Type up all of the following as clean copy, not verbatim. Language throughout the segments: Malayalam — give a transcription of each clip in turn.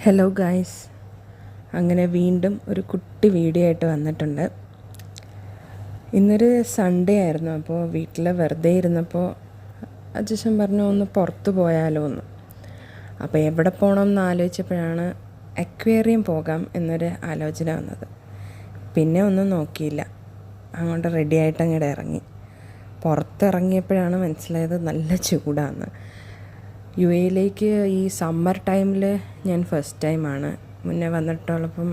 ഹലോ ഗായ്സ്, അങ്ങനെ വീണ്ടും ഒരു കുട്ടി വീഡിയോ ആയിട്ട് വന്നിട്ടുണ്ട്. ഇന്നൊരു സൺഡേ ആയിരുന്നു. അപ്പോൾ വീട്ടിൽ വെറുതെ ഇരുന്നപ്പോൾ അച്ഛൻ പറഞ്ഞു ഒന്ന് പുറത്ത് പോയാലോ എന്ന്. അപ്പോൾ എവിടെ പോകണമെന്ന് ആലോചിച്ചപ്പോഴാണ് അക്വേറിയം പോകാം എന്നൊരു ആലോചന വന്നത്. പിന്നെ ഒന്നും നോക്കിയില്ല, അങ്ങോട്ട് റെഡിയായിട്ട് അങ്ങോട്ട് ഇറങ്ങി. പുറത്തിറങ്ങിയപ്പോഴാണ് മനസ്സിലായത് നല്ല ചൂടാണ്. യു എയിലേക്ക് ഈ സമ്മർ ടൈമിൽ ഞാൻ ഫസ്റ്റ് ടൈമാണ്. മുന്നേ വന്നിട്ടുള്ളപ്പം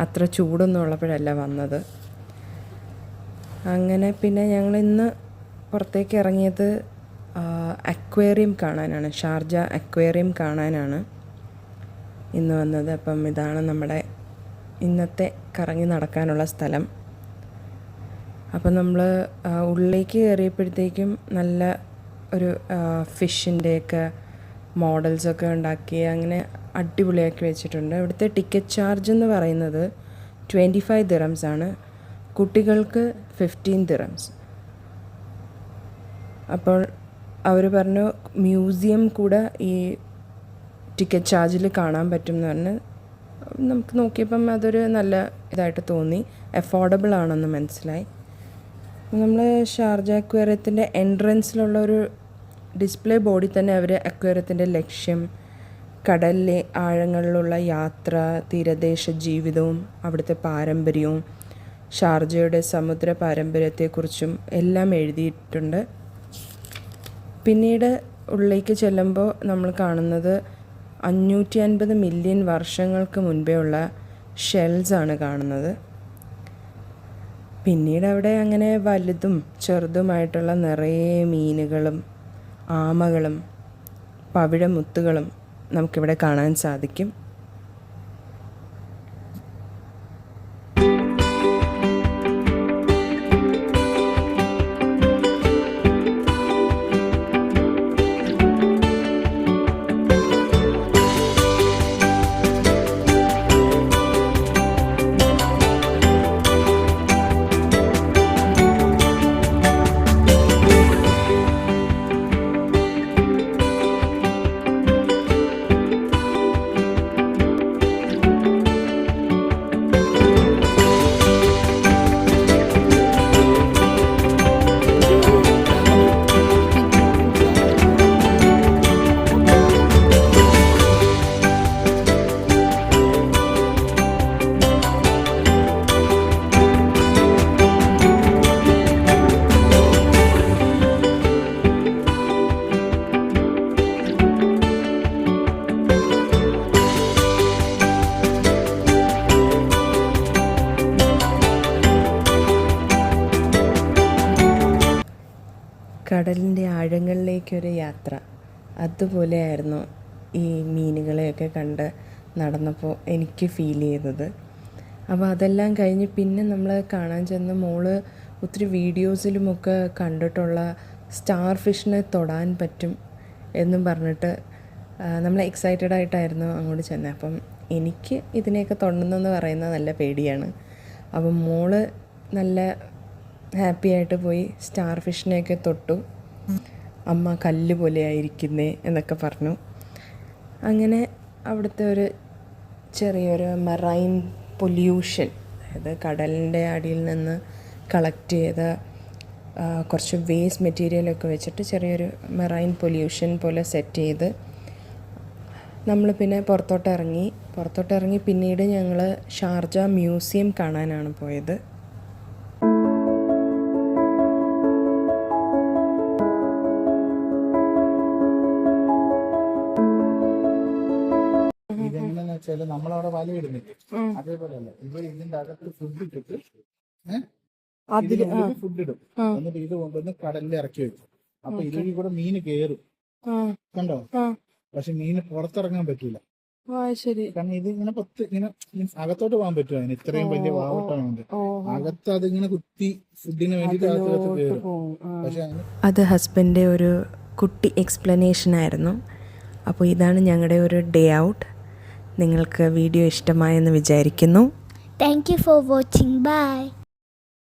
അത്ര ചൂടൊന്നും ഉള്ളപ്പോഴല്ല വന്നത്. അങ്ങനെ പിന്നെ ഞങ്ങളിന്ന് പുറത്തേക്ക് ഇറങ്ങിയത് അക്വേറിയം കാണാനാണ്. ഷാർജ അക്വേറിയം കാണാനാണ് ഇന്ന് വന്നത്. അപ്പം ഇതാണ് നമ്മുടെ ഇന്നത്തെ കറങ്ങി നടക്കാനുള്ള സ്ഥലം. അപ്പം നമ്മൾ ഉള്ളിലേക്ക് കയറിയപ്പോഴത്തേക്കും നല്ല ഒരു ഫിഷിൻ്റെയൊക്കെ മോഡൽസൊക്കെ ഉണ്ടാക്കി അങ്ങനെ അടിപൊളിയാക്കി വെച്ചിട്ടുണ്ട്. ഇവിടുത്തെ ടിക്കറ്റ് ചാർജ് എന്ന് പറയുന്നത് 25 ദിറംസ് ആണ്, കുട്ടികൾക്ക് 15 ദിറംസ്. അപ്പോൾ അവർ പറഞ്ഞു മ്യൂസിയം കൂടെ ഈ ടിക്കറ്റ് ചാർജിൽ കാണാൻ പറ്റും എന്ന് പറഞ്ഞ് നമുക്ക് നോക്കിയപ്പം അതൊരു നല്ല ഇതായിട്ട് തോന്നി, അഫോർഡബിൾ ആണെന്ന് മനസ്സിലായി. നമ്മൾ ഷാർജ അക്വേറിയത്തിൻ്റെ എൻട്രൻസിലുള്ള ഒരു ഡിസ്പ്ലേ ബോർഡിൽ തന്നെ അവർ അക്വേറിയത്തിൻ്റെ ലക്ഷ്യം, കടലിലെ ആഴങ്ങളിലുള്ള യാത്ര, തീരദേശ ജീവിതവും അവിടുത്തെ പാരമ്പര്യവും ഷാർജയുടെ സമുദ്ര പാരമ്പര്യത്തെക്കുറിച്ചും എല്ലാം എഴുതിയിട്ടുണ്ട്. പിന്നീട് ഉള്ളിലേക്ക് ചെല്ലുമ്പോൾ നമ്മൾ കാണുന്നത് 550 മില്യൺ വർഷങ്ങൾക്ക് മുൻപേ ഉള്ള ഷെൽസാണ് കാണുന്നത്. പിന്നീട് അവിടെ അങ്ങനെ വലുതും ചെറുതുമായിട്ടുള്ള നിറയെ മീനുകളും ആമകളും പവിഴമുത്തുകളും നമുക്കിവിടെ കാണാൻ സാധിക്കും. കടലിൻ്റെ ആഴങ്ങളിലേക്കൊരു യാത്ര, അതുപോലെയായിരുന്നു ഈ മീനുകളെയൊക്കെ കണ്ട് നടന്നപ്പോൾ എനിക്ക് ഫീൽ ചെയ്തത്. അപ്പോൾ അതെല്ലാം കഴിഞ്ഞ് പിന്നെ നമ്മൾ കാണാൻ ചെന്ന മോള് ഒത്തിരി വീഡിയോസിലുമൊക്കെ കണ്ടിട്ടുള്ള സ്റ്റാർ ഫിഷിനെ തൊടാൻ പറ്റും എന്നും പറഞ്ഞിട്ട് നമ്മൾ എക്സൈറ്റഡ് ആയിട്ടായിരുന്നു അങ്ങോട്ട് ചെന്നത്. അപ്പം എനിക്ക് ഇതിനെയൊക്കെ തൊടുന്നെന്ന് പറയുന്നത് നല്ല പേടിയാണ്. അപ്പം മോള് നല്ല ഹാപ്പി ആയിട്ട് പോയി സ്റ്റാർ ഫിഷിനെയൊക്കെ തൊട്ടു. അമ്മ കല്ല് പോലെ ആയിരിക്കുന്നേ എന്നൊക്കെ പറഞ്ഞു. അങ്ങനെ അവിടുത്തെ ഒരു ചെറിയൊരു മറൈൻ പൊല്യൂഷൻ, അതായത് കടലിൻ്റെ അടിയിൽ നിന്ന് കളക്ട് ചെയ്ത കുറച്ച് വേസ്റ്റ് മെറ്റീരിയലൊക്കെ വെച്ചിട്ട് ചെറിയൊരു മറൈൻ പൊല്യൂഷൻ പോലെ സെറ്റ് ചെയ്ത് നമ്മൾ പിന്നെ പുറത്തോട്ടിറങ്ങി പിന്നീട് ഞങ്ങൾ ഷാർജ മ്യൂസിയം കാണാനാണ് പോയത്. നമ്മളവിടെ വല ഇടുന്നില്ലേ, അതേപോലെയല്ല ഇവർ ഇതിന്റെ അകത്ത് ഫുഡ് ഇട്ടിട്ട് ഫുഡ് ഇടും. എന്നിട്ട് ഇത് കൊണ്ടുവന്ന് കടലിൽ ഇറക്കി വെക്കും. അപ്പൊ ഇതിൽ കൂടെ മീന് കേറും, കണ്ടോ? പക്ഷെ മീന് പുറത്തിറങ്ങാൻ പറ്റൂല. കാരണം ഇത് ഇങ്ങനെ ഇങ്ങനെ അകത്തോട്ട് പോകാൻ പറ്റുമോ? അതിന് ഇത്രയും വലിയ വാവട്ടാണ്. അകത്ത് അതിങ്ങനെ കുത്തി ഫുഡിന് വേണ്ടിട്ട് അകത്ത് കയറും. പക്ഷെ അത് ഹസ്ബൻഡിന്റെ ഒരു കുട്ടി എക്സ്പ്ലനേഷൻ ആയിരുന്നു. അപ്പോൾ ഇതാണ് ഞങ്ങളുടെ ഒരു ഡേ ഔട്ട്. നിങ്ങൾക്ക് വീഡിയോ ഇഷ്ടമായെന്ന് വിചാരിക്കുന്നു. Thank you for watching. Bye.